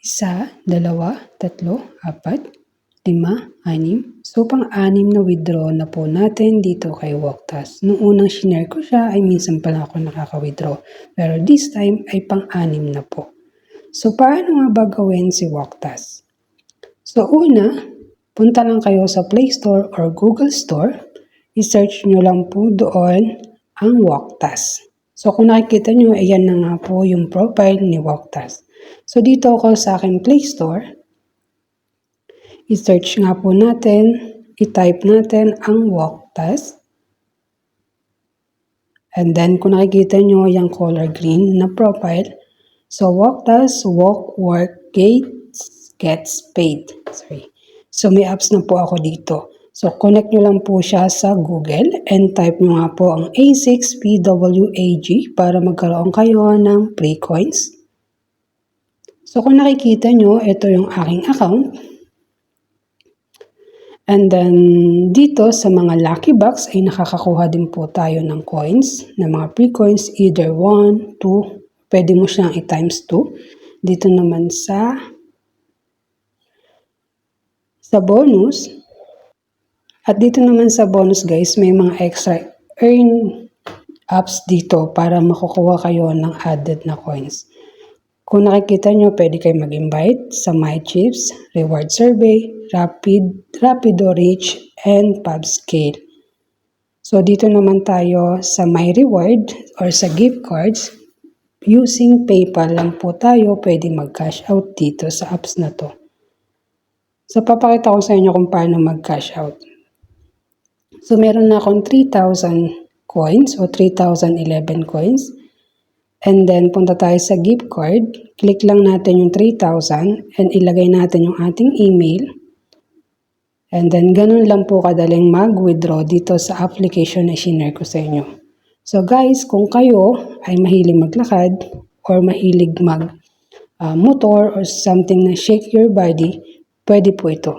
1, 2, 3, 4, 5, 6. So, pang-anim na withdraw na po natin dito kay Walktas. Nung unang shinare ko siya ay minsan pa lang ako nakaka-withdraw. Pero this time ay pang-anim na po. So, paano nga ba gawin si Walktas? So, una, punta lang kayo sa Play Store or Google Store. I-search nyo lang po doon ang Walktas. So, kung nakikita nyo, ayan na nga po yung profile ni Walktas. So, dito ako sa aking Play Store. I-search nga po natin, i-type natin ang Walktas. And then, kung nakikita nyo yung color green na profile, so Walktas, walk, work, gets paid. Sorry. So, may apps na po ako dito. So, connect nyo lang po siya sa Google and type nyo nga po ang A6PWAG para magkaroon kayo ng free coins. So, kung nakikita nyo, ito yung aking account. And then, dito sa mga lucky box ay nakakakuha din po tayo ng coins, na mga free coins, either 1, 2, pwede mo siyang i-times 2. Dito naman sa bonus. At dito naman sa bonus guys, may mga extra earn apps dito para makukuha kayo ng added na coins. Kung nakikita nyo, pwede kayo mag-invite sa My Chips, Reward Survey, Rapido Reach, and PubScale. So, dito naman tayo sa My Reward or sa gift cards. Using PayPal lang po tayo pwede mag-cash out dito sa apps na to. So, papakita ko sa inyo kung paano mag-cash out. So, meron na akong 3,000 coins o 3,011 coins. And then, punta tayo sa gift card. Click lang natin yung 3,000 and ilagay natin yung ating email. And then, ganun lang po kadaling mag-withdraw dito sa application na shinare ko sa inyo. So guys, kung kayo ay mahilig maglakad or mahilig mag-motor or something na shake your body, pwede po ito.